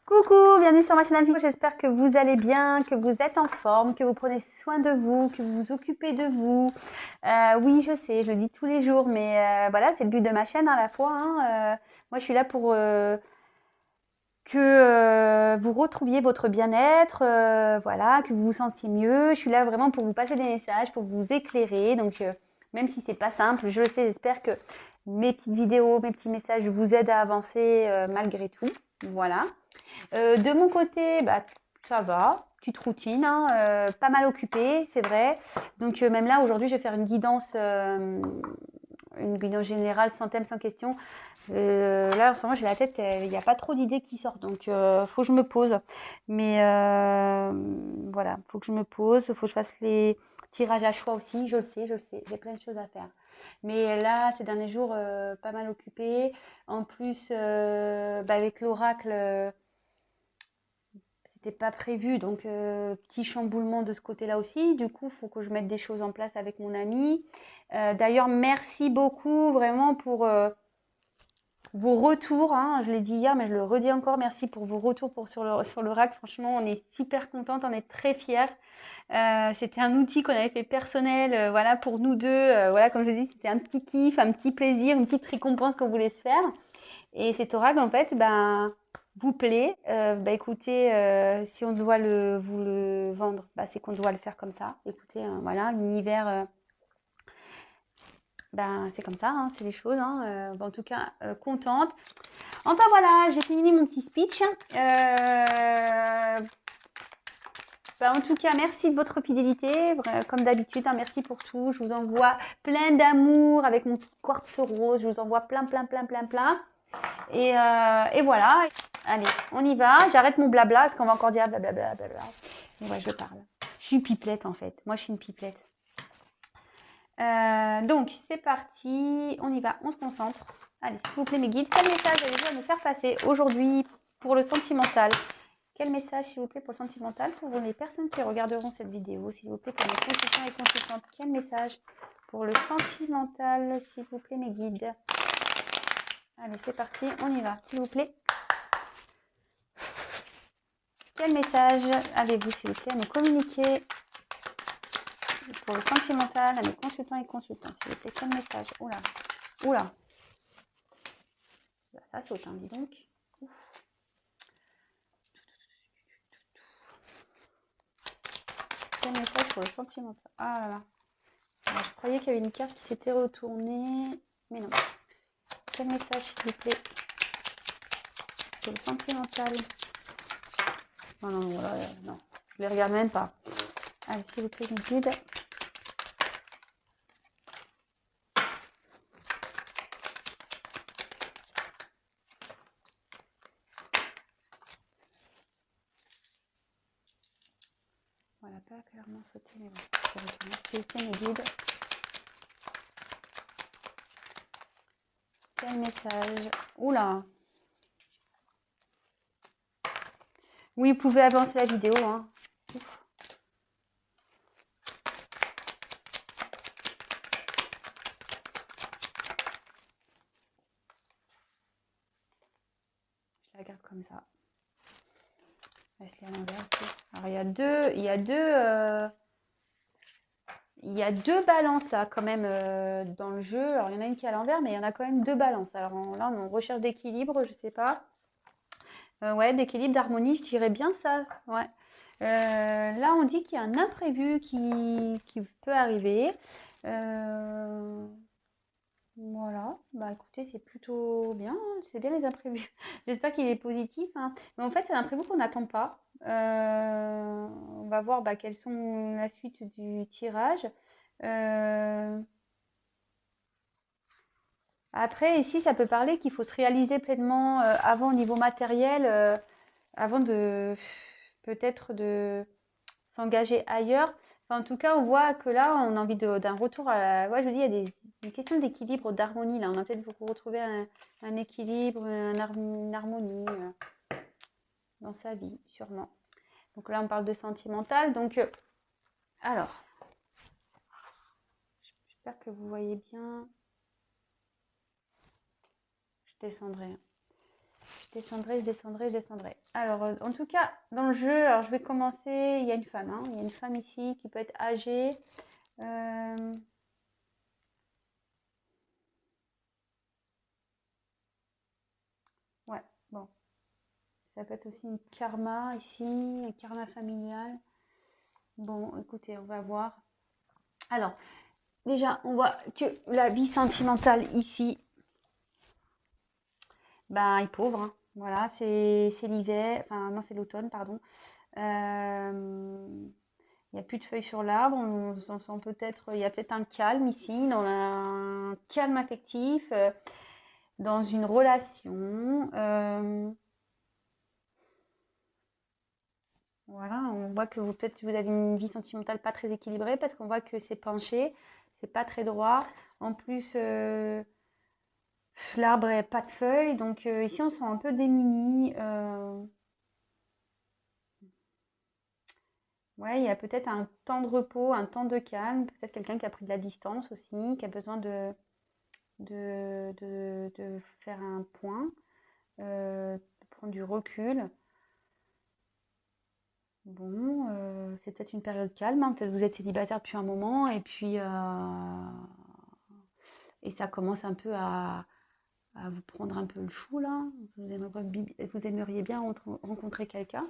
Coucou, bienvenue sur ma chaîne Info. J'espère que vous allez bien, que vous êtes en forme, que vous prenez soin de vous, que vous vous occupez de vous. Oui, je sais, je le dis tous les jours, mais voilà, c'est le but de ma chaîne à la fois. Moi, je suis là pour que vous retrouviez votre bien-être, voilà, que vous vous sentiez mieux. Je suis là vraiment pour vous passer des messages, pour vous éclairer. Donc, même si c'est pas simple, je le sais, j'espère que mes petites vidéos, mes petits messages vous aident à avancer malgré tout. Voilà. De mon côté, bah, ça va, petite routine, pas mal occupée, c'est vrai. Donc même là, aujourd'hui, je vais faire une guidance générale, sans thème, sans question. Là, en ce moment, j'ai la tête, il n'y a pas trop d'idées qui sortent, donc faut que je me pose. Mais voilà, faut que je me pose, faut que je fasse les tirages à choix aussi, je le sais, j'ai plein de choses à faire. Mais là, ces derniers jours, pas mal occupée. En plus, avec l'oracle, c'était pas prévu, donc petit chamboulement de ce côté-là aussi. Du coup, il faut que je mette des choses en place avec mon ami. D'ailleurs, merci beaucoup vraiment pour vos retours. Je l'ai dit hier, mais je le redis encore. Merci pour vos retours sur le rack. Franchement, on est super contente, on est très fiers. C'était un outil qu'on avait fait personnel, voilà, pour nous deux. Voilà, comme je dis, c'était un petit kiff, un petit plaisir, une petite récompense qu'on voulait se faire. Et cet oracle, en fait, vous plaît. Écoutez, si on doit vous le vendre, c'est qu'on doit le faire comme ça. Écoutez, voilà, l'univers, c'est comme ça, c'est les choses. En tout cas, contente. Enfin voilà, j'ai fini mon petit speech. En tout cas, merci de votre fidélité, comme d'habitude, merci pour tout. Je vous envoie plein d'amour avec mon petit quartz rose. Je vous envoie plein. Et voilà. Allez, on y va. J'arrête mon blabla parce qu'on va encore dire blablabla. Mais ouais, je parle. Je suis une pipelette en fait. Moi, je suis une pipelette. Donc, c'est parti. On y va. On se concentre. Allez, s'il vous plaît, mes guides, quel message allez-vous à nous faire passer aujourd'hui pour le sentimental? Quel message, s'il vous plaît, pour le sentimental pour les personnes qui regarderont cette vidéo? S'il vous plaît, pour mes consultants et consultantes, quel message pour le sentimental, s'il vous plaît, mes guides? Allez, c'est parti, on y va, s'il vous plaît. Quel message avez-vous, s'il vous plaît, à nous communiquer pour le sentimental, à mes consultants et consultantes, s'il vous plaît? Quel message? Oula. Ça saute, dis donc. Ouf. Quel message pour le sentimental? Ah là là. Alors, je croyais qu'il y avait une carte qui s'était retournée, mais non. Quel message, s'il vous plaît, pour le sentimental? Non, voilà, non. Je les regarde même pas. Allez, s'il vous plaît, mes guides. Voilà, pas clairement sauté, mais bon. S'il vous plaît, mes guides. Quel message? Oula. Oui, vous pouvez avancer la vidéo. Ouf. Je la garde comme ça. Je l'ai à l'envers aussi. Alors, il y a deux balances là quand même dans le jeu. Alors il y en a une qui est à l'envers, mais il y en a quand même deux balances. Alors là, on recherche d'équilibre, je sais pas. Ouais, d'équilibre, d'harmonie, je dirais bien ça. Ouais. Là, on dit qu'il y a un imprévu qui peut arriver. Voilà. Écoutez, c'est plutôt bien. C'est bien les imprévus. J'espère qu'il est positif. Mais en fait, c'est l'imprévu qu'on n'attend pas. On va voir quelles sont la suite du tirage. Après, ici, ça peut parler qu'il faut se réaliser pleinement avant au niveau matériel, avant de peut-être de s'engager ailleurs. Enfin, en tout cas, on voit que là, on a envie d'un retour à la... Ouais, je vous dis, il y a une question d'équilibre, d'harmonie. Là, on a peut-être retrouver un équilibre, une harmonie dans sa vie, sûrement. Donc là, on parle de sentimental. Donc, alors, j'espère que vous voyez bien. Je descendrai. Je descendrai, je descendrai, je descendrai. Alors, en tout cas, dans le jeu, alors je vais commencer. Il y a une femme, hein. Il y a une femme ici qui peut être âgée. Ouais, bon. Ça peut être aussi une karma ici, un karma familial. Bon, écoutez, on va voir. Alors, déjà, on voit que la vie sentimentale ici, ben, est pauvre, hein. Voilà, c'est l'hiver, enfin non, c'est l'automne, pardon. Il n'y a plus de feuilles sur l'arbre, on sent peut-être, il y a peut-être un calme ici, dans un calme affectif, dans une relation. Voilà, on voit que peut-être vous avez une vie sentimentale pas très équilibrée parce qu'on voit que c'est penché, c'est pas très droit. En plus, l'arbre n'a pas de feuilles, donc ici on se sent un peu démuni. Ouais, il y a peut-être un temps de repos, un temps de calme, peut-être quelqu'un qui a pris de la distance aussi, qui a besoin de faire un point, de prendre du recul. Bon, c'est peut-être une période calme, hein. Peut-être que vous êtes célibataire depuis un moment et puis et ça commence un peu à vous prendre un peu le chou là. Vous aimeriez bien rencontrer quelqu'un.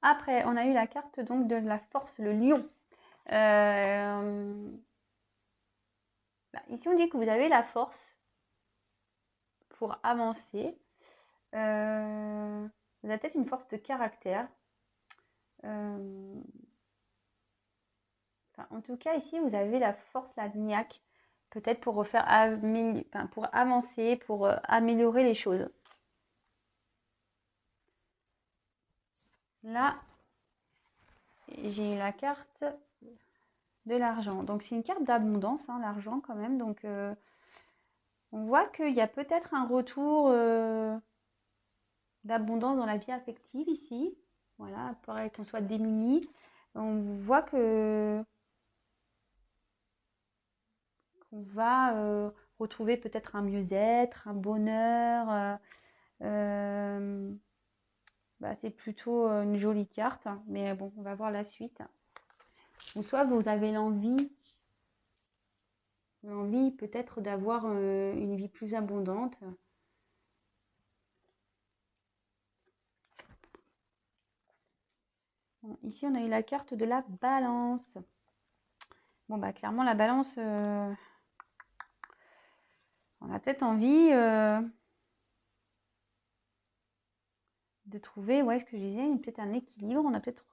Après, on a eu la carte donc de la force, le lion. Ici, on dit que vous avez la force pour avancer. Vous avez peut-être une force de caractère. En tout cas, ici, vous avez la force, la niaque, peut-être pour pour avancer, pour améliorer les choses. Là, j'ai eu la carte de l'argent. Donc, c'est une carte d'abondance, hein, l'argent quand même. Donc, on voit qu'il y a peut-être un retour d'abondance dans la vie affective ici. Voilà, pareil qu'on soit démuni. On voit qu'on va retrouver peut-être un mieux-être, un bonheur. C'est plutôt une jolie carte, hein, mais bon, on va voir la suite. Ou soit vous avez l'envie peut-être d'avoir une vie plus abondante. Bon, ici, on a eu la carte de la balance. Bon, clairement, la balance, on a peut-être envie de trouver, ouais, ce que je disais, peut-être un équilibre. On a peut-être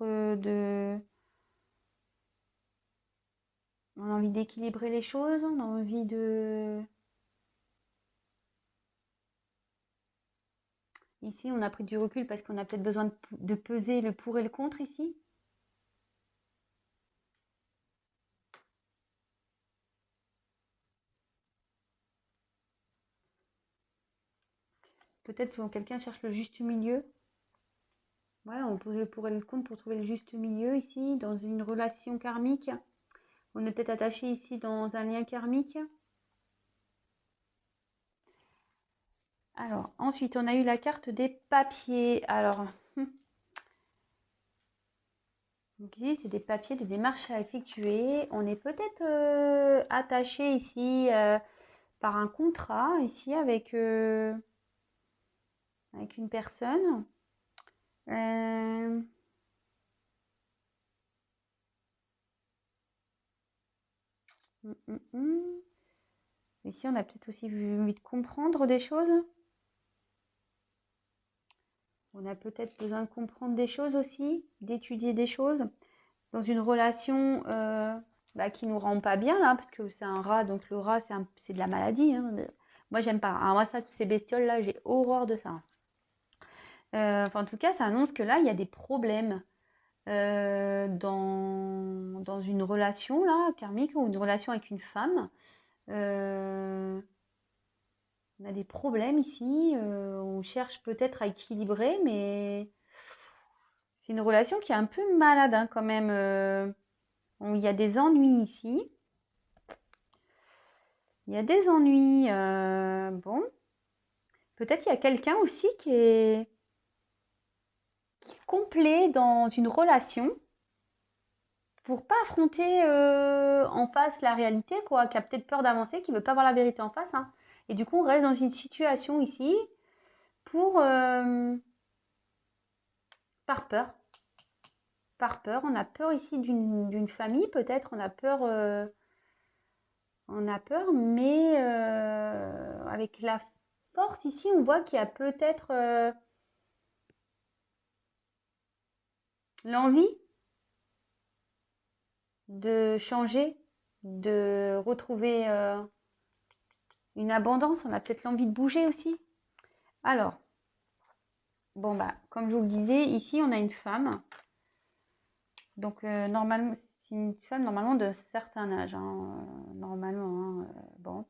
on a envie d'équilibrer les choses, on a envie de... Ici, on a pris du recul parce qu'on a peut-être besoin de peser le pour et le contre ici. Peut-être que quelqu'un cherche le juste milieu. Ouais, on pose le pour et le contre pour trouver le juste milieu ici, dans une relation karmique. On est peut-être attaché ici dans un lien karmique. Alors, ensuite, on a eu la carte des papiers. Alors, donc ici, c'est des papiers, des démarches à effectuer. On est peut-être attaché ici par un contrat, ici, avec une personne. Ici, on a peut-être aussi envie de comprendre des choses. On a peut-être besoin de comprendre des choses aussi, d'étudier des choses dans une relation qui nous rend pas bien là, parce que c'est un rat, donc le rat c'est de la maladie, hein. Moi j'aime pas. Alors moi ça, toutes ces bestioles là, j'ai horreur de ça. En tout cas, ça annonce que là il y a des problèmes dans une relation là karmique ou une relation avec une femme. On a des problèmes ici. On cherche peut-être à équilibrer, mais c'est une relation qui est un peu malade hein, quand même. Il y a des ennuis ici. Il y a des ennuis. Bon, Peut-être il y a quelqu'un aussi qui est complet dans une relation pour pas affronter en face la réalité, quoi, qui a peut-être peur d'avancer, qui veut pas voir la vérité en face, hein. Et du coup, on reste dans une situation ici pour par peur. Par peur. On a peur ici d'une famille, peut-être. On a peur, mais avec la force ici, on voit qu'il y a peut-être l'envie de changer, de retrouver une abondance. On a peut-être l'envie de bouger aussi. Alors, bon, bah, comme je vous le disais, ici, on a une femme. Donc, normalement, c'est une femme normalement de certain âge, hein, normalement, hein, bon.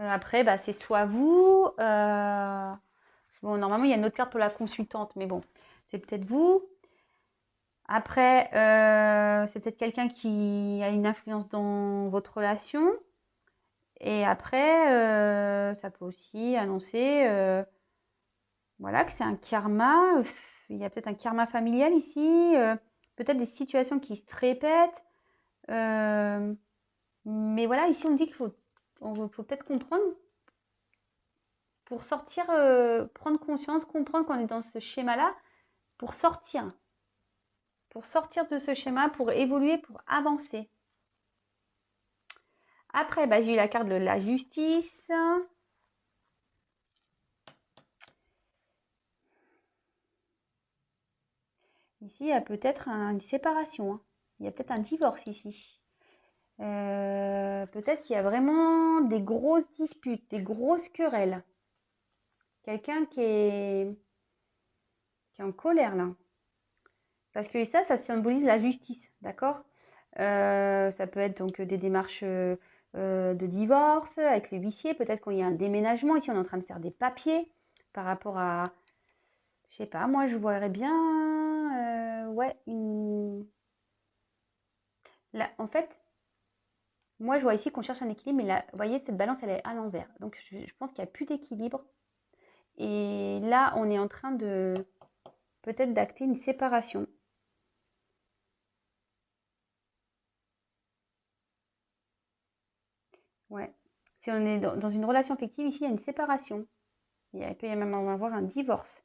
Après, bah, c'est soit vous. Bon, normalement, il y a une autre carte pour la consultante, mais bon, c'est peut-être vous. Après, c'est peut-être quelqu'un qui a une influence dans votre relation. Et après, ça peut aussi annoncer voilà, que c'est un karma. Il y a peut-être un karma familial ici. Peut-être des situations qui se répètent. Mais voilà, ici, on dit qu'il faut peut-être comprendre pour sortir, prendre conscience, comprendre qu'on est dans ce schéma-là pour sortir. Pour sortir de ce schéma, pour évoluer, pour avancer. Après, bah, j'ai eu la carte de la justice. Ici, il y a peut-être une séparation, hein. Il y a peut-être un divorce ici. Peut-être qu'il y a vraiment des grosses disputes, des grosses querelles. Quelqu'un qui est en colère là. Parce que ça symbolise la justice, d'accord? Ça peut être donc des démarches de divorce avec le huissier. Peut-être qu'il y a un déménagement. Ici, on est en train de faire des papiers par rapport à, je sais pas, moi je voudrais bien, ouais, là, en fait, moi je vois ici qu'on cherche un équilibre, mais là, vous voyez, cette balance, elle est à l'envers. Donc je pense qu'il n'y a plus d'équilibre. Et là, on est en train de peut-être d'acter une séparation. Ouais. Si on est dans une relation affective, ici, il y a une séparation. Il peut y même avoir un divorce.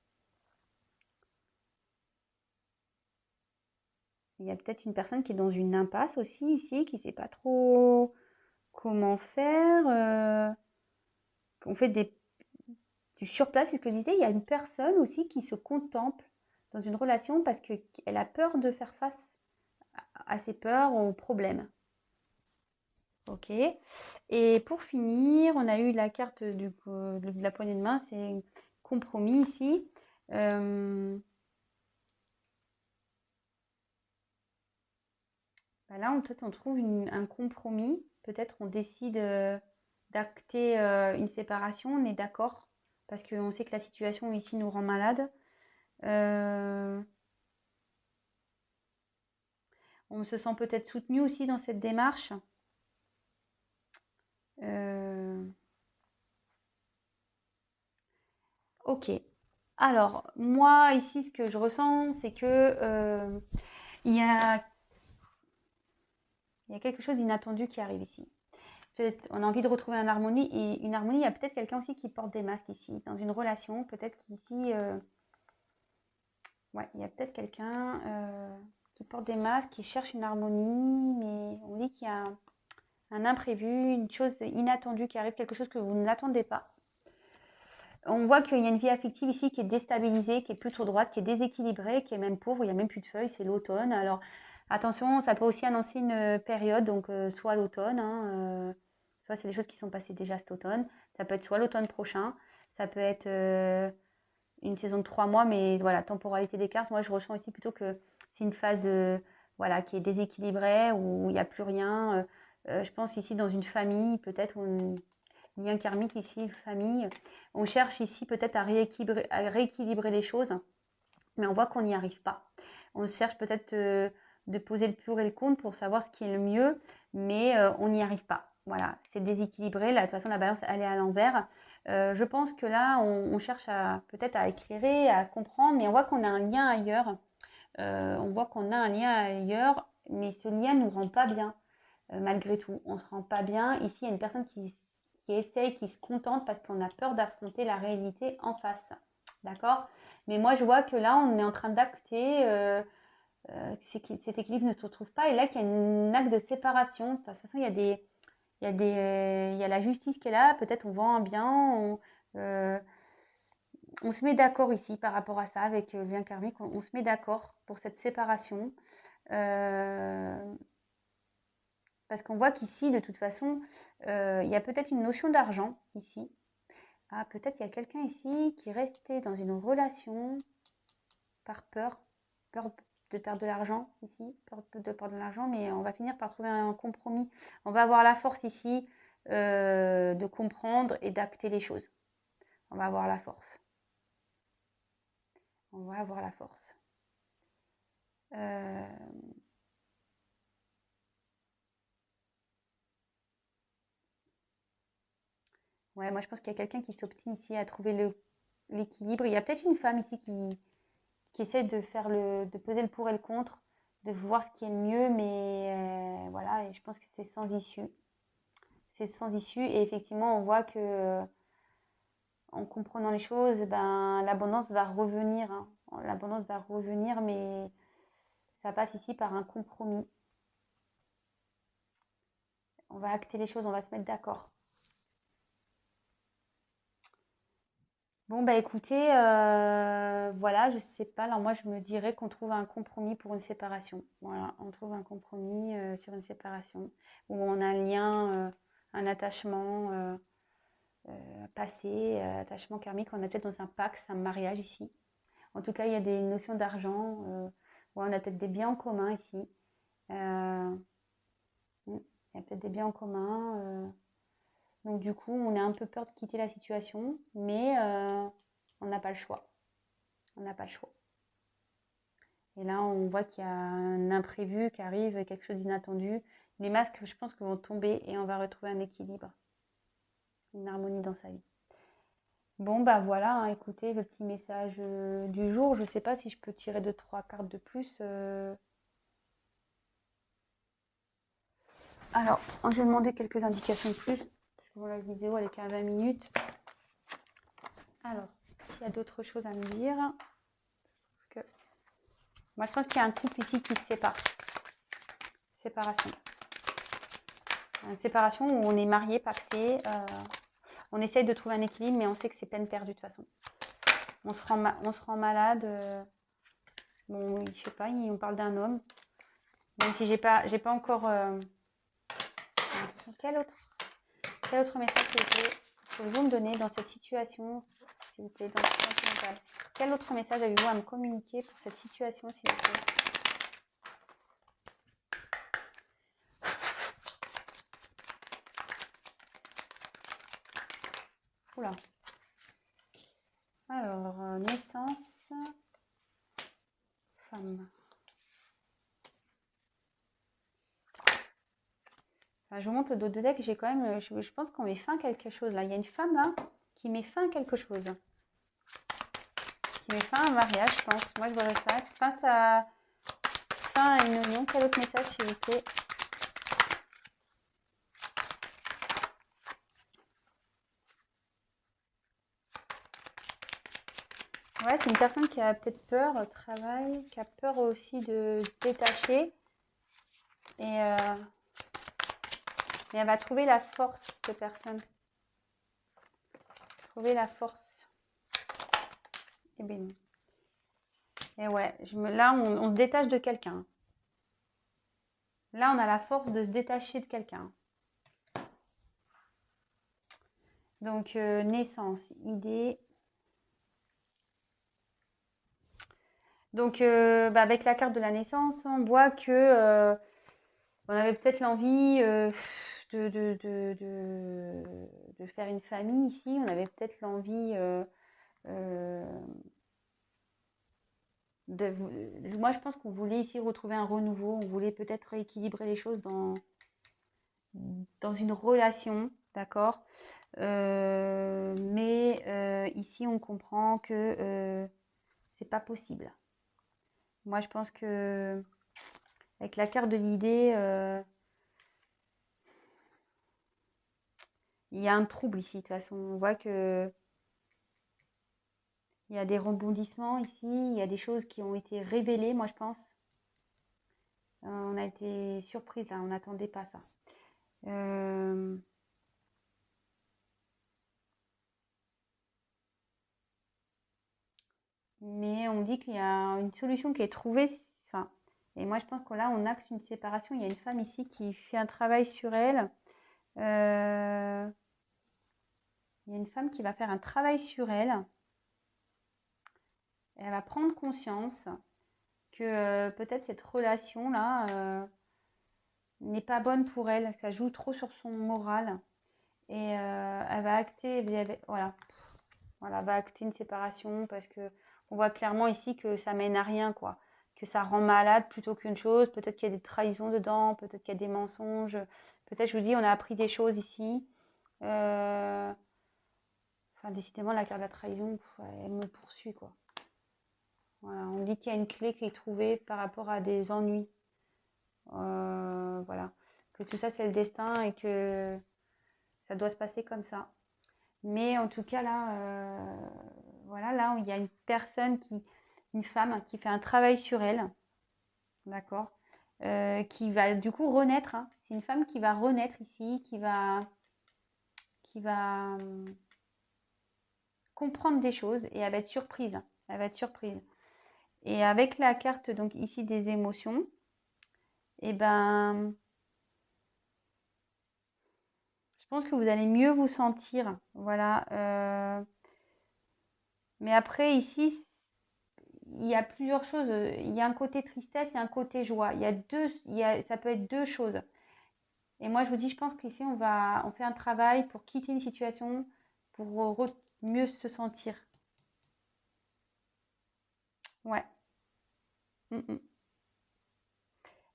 Il y a peut-être une personne qui est dans une impasse aussi ici, qui ne sait pas trop comment faire. On fait du surplace, c'est ce que je disais. Il y a une personne aussi qui se contemple dans une relation parce qu'elle a peur de faire face à ses peurs, aux problèmes. Ok. Et pour finir, on a eu la carte de la poignée de main, c'est compromis ici. Bah là, peut-être on trouve un compromis. Peut-être on décide d'acter une séparation. On est d'accord parce qu'on sait que la situation ici nous rend malade. On se sent peut-être soutenu aussi dans cette démarche. Ok. Alors, moi, ici, ce que je ressens, c'est que il y a quelque chose d'inattendu qui arrive ici. Peut-être on a envie de retrouver une harmonie. Et une harmonie, il y a peut-être quelqu'un aussi qui porte des masques ici, dans une relation. Peut-être qu'ici, ouais, il y a peut-être quelqu'un qui porte des masques, qui cherche une harmonie, mais on dit qu'il y a un imprévu, une chose inattendue qui arrive, quelque chose que vous n'attendez pas. On voit qu'il y a une vie affective ici qui est déstabilisée, qui est plutôt droite, qui est déséquilibrée, qui est même pauvre, il n'y a même plus de feuilles, c'est l'automne. Alors attention, ça peut aussi annoncer une période, donc soit l'automne, hein, soit c'est des choses qui sont passées déjà cet automne, ça peut être soit l'automne prochain, ça peut être une saison de 3 mois, mais voilà, temporalité des cartes, moi je ressens ici plutôt que c'est une phase voilà, qui est déséquilibrée, où il n'y a plus rien. Je pense ici dans une famille, peut-être lien karmique ici, famille. On cherche ici peut-être à rééquilibrer les choses, mais on voit qu'on n'y arrive pas. On cherche peut-être de poser le pour et le contre pour savoir ce qui est le mieux, mais on n'y arrive pas. Voilà, c'est déséquilibré. Là, de toute façon, la balance, elle est à l'envers. Je pense que là, on cherche peut-être à éclairer, à comprendre, mais on voit qu'on a un lien ailleurs. On voit qu'on a un lien ailleurs, mais ce lien ne nous rend pas bien, malgré tout. On ne se rend pas bien. Ici, il y a une personne qui essaye, qui se contente parce qu'on a peur d'affronter la réalité en face. D'accord? Mais moi, je vois que là, on est en train d'acter cet équilibre ne se retrouve pas. Et là, qu'il y a un acte de séparation. De toute façon, il y a la justice qui est là. Peut-être on vend un bien. On se met d'accord ici par rapport à ça avec le lien karmique. On se met d'accord pour cette séparation. Parce qu'on voit qu'ici, de toute façon, il y a peut-être une notion d'argent ici. Ah, peut-être il y a quelqu'un ici qui est resté dans une relation par peur de perdre de l'argent ici, peur de perdre de l'argent, mais on va finir par trouver un compromis. On va avoir la force ici de comprendre et d'acter les choses. On va avoir la force. On va avoir la force. Ouais, moi je pense qu'il y a quelqu'un qui s'obstine ici à trouver l'équilibre. Il y a peut-être une femme ici qui essaie de peser le pour et le contre, de voir ce qui est le mieux, mais voilà, et je pense que c'est sans issue. C'est sans issue, et effectivement, on voit que en comprenant les choses, ben, l'abondance va revenir. Hein. L'abondance va revenir, mais ça passe ici par un compromis. On va acter les choses, on va se mettre d'accord. Bon, bah écoutez, voilà, je sais pas. Alors moi, je me dirais qu'on trouve un compromis pour une séparation. Voilà, on trouve un compromis sur une séparation où on a un lien, un attachement passé, attachement karmique. On est peut-être dans un pacte, un mariage ici. En tout cas, il y a des notions d'argent. Ouais, on a peut-être des biens en commun ici. Euh, il y a peut-être des biens en commun. Donc du coup, on a un peu peur de quitter la situation, mais on n'a pas le choix. On n'a pas le choix. Et là, on voit qu'il y a un imprévu qui arrive, quelque chose d'inattendu. Les masques, je pense, vont tomber et on va retrouver un équilibre, une harmonie dans sa vie. Bon, bah voilà, hein, écoutez, le petit message du jour. Je ne sais pas si je peux tirer 2, 3 cartes de plus. Alors, je vais demander quelques indications de plus. Parce que la vidéo, elle est qu'à 20 minutes. Alors, s'il y a d'autres choses à me dire. Moi, je pense qu'il y a un couple ici qui se sépare. Séparation. Une séparation où on est marié, paxé. On essaye de trouver un équilibre, mais on sait que c'est peine perdue de toute façon. On se rend malade. Bon, oui, je sais pas, on parle d'un homme. Même si j'ai pas encore... attention, quel autre message pouvez-vous me donner dans cette situation, s'il vous plaît, dans cette situation mentale? Quel autre message avez-vous à me communiquer pour cette situation, s'il vous plaît? Oula. Alors, naissance, femme. Enfin, je vous montre le dos de deck, j'ai quand même, je pense qu'on met fin à quelque chose là. Il y a une femme là qui met fin à quelque chose. Qui met fin à un mariage, je pense. Moi, je verrais ça. Fin à une union. Quel autre message, s'il vous plaît? Ouais, c'est une personne qui a peut-être peur au travail, qui a peur aussi de se détacher. Et mais elle va trouver la force, cette personne. Trouver la force. Et bien non. Et ouais, là, on se détache de quelqu'un. Là, on a la force de se détacher de quelqu'un. Donc, naissance, idée. Donc, avec la carte de la naissance, on voit que on avait peut-être l'envie de faire une famille ici. On avait peut-être l'envie moi, je pense qu'on voulait ici retrouver un renouveau. On voulait peut-être rééquilibrer les choses dans une relation, d'accord? Mais ici, on comprend que c'est pas possible. Moi, je pense que avec la carte de l'idée, il y a un trouble ici. De toute façon, on voit que il y a des rebondissements ici, il y a des choses qui ont été révélées, moi je pense. On a été surprise là, on n'attendait pas ça. Euh, mais on me dit qu'il y a une solution qui est trouvée. Enfin, et moi je pense que là on axe une séparation. Il y a une femme ici qui fait un travail sur elle. Il y a une femme qui va faire un travail sur elle. Et elle va prendre conscience que peut-être cette relation-là n'est pas bonne pour elle. Ça joue trop sur son moral. Et elle va acter, voilà, voilà, va acter une séparation parce que on voit clairement ici que ça mène à rien, quoi. Que ça rend malade plutôt qu'une chose. Peut-être qu'il y a des trahisons dedans, peut-être qu'il y a des mensonges. Peut-être, je vous dis, on a appris des choses ici. Euh, Enfin, décidément, la carte de la trahison, elle me poursuit, quoi. Voilà, on dit qu'il y a une clé qui est trouvée par rapport à des ennuis. Voilà. Que tout ça, c'est le destin et que ça doit se passer comme ça. Mais en tout cas, là, voilà, là, il y a une personne une femme qui fait un travail sur elle, d'accord, qui va du coup renaître, hein. C'est une femme qui va renaître ici, qui va comprendre des choses et elle va être surprise. Elle va être surprise. Et avec la carte, donc ici, des émotions, et ben, je pense que vous allez mieux vous sentir. Voilà. Mais après, ici, il y a plusieurs choses. Il y a un côté tristesse et un côté joie. Ça peut être deux choses. Et moi, je vous dis, je pense qu'ici, on fait un travail pour quitter une situation, pour mieux se sentir. Ouais. Mm, mm.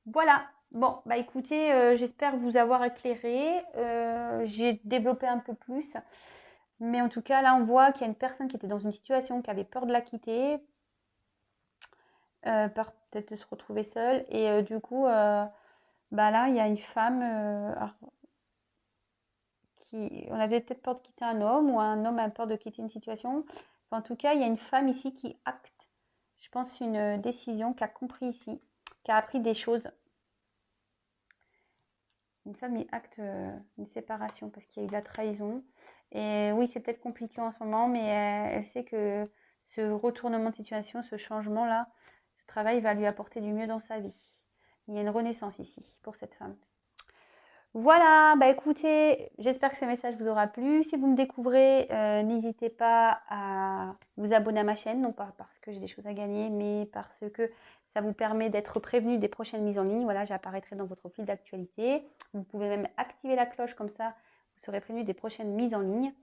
Voilà. Bon, bah écoutez, j'espère vous avoir éclairé. J'ai développé un peu plus. Mais en tout cas, là, on voit qu'il y a une personne qui était dans une situation, qui avait peur de la quitter, peur peut-être de se retrouver seule. Et du coup, bah là, il y a une femme on avait peut-être peur de quitter un homme ou un homme a peur de quitter une situation. Enfin, en tout cas, il y a une femme ici qui acte, je pense, une décision, qui a compris ici, qui a appris des choses. Une femme qui acte une séparation parce qu'il y a eu de la trahison. Et oui, c'est peut-être compliqué en ce moment, mais elle sait que ce retournement de situation, ce changement-là, ce travail va lui apporter du mieux dans sa vie. Il y a une renaissance ici pour cette femme. Voilà, bah écoutez, j'espère que ce message vous aura plu. Si vous me découvrez, n'hésitez pas à vous abonner à ma chaîne, non pas parce que j'ai des choses à gagner, mais parce que ça vous permet d'être prévenu des prochaines mises en ligne. Voilà, j'apparaîtrai dans votre fil d'actualité. Vous pouvez même activer la cloche, comme ça, vous serez prévenu des prochaines mises en ligne.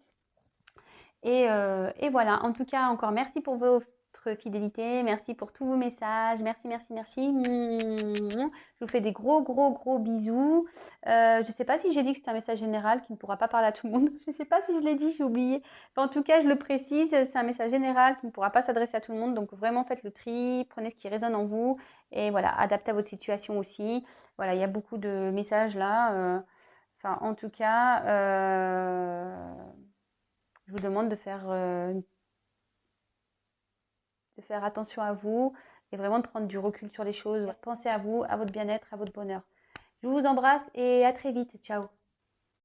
Et voilà, en tout cas, encore merci pour votre fidélité, merci pour tous vos messages, merci, merci, merci. Je vous fais des gros, gros, gros bisous. Je ne sais pas si j'ai dit que c'était un message général qui ne pourra pas parler à tout le monde. Je ne sais pas si je l'ai dit, j'ai oublié. Enfin, en tout cas, je le précise, c'est un message général qui ne pourra pas s'adresser à tout le monde. Donc, vraiment, faites le tri, prenez ce qui résonne en vous et voilà, adaptez à votre situation aussi. Voilà, il y a beaucoup de messages là. Enfin, en tout cas, je vous demande de faire attention à vous et vraiment de prendre du recul sur les choses. Pensez à vous, à votre bien-être, à votre bonheur. Je vous embrasse et à très vite. Ciao.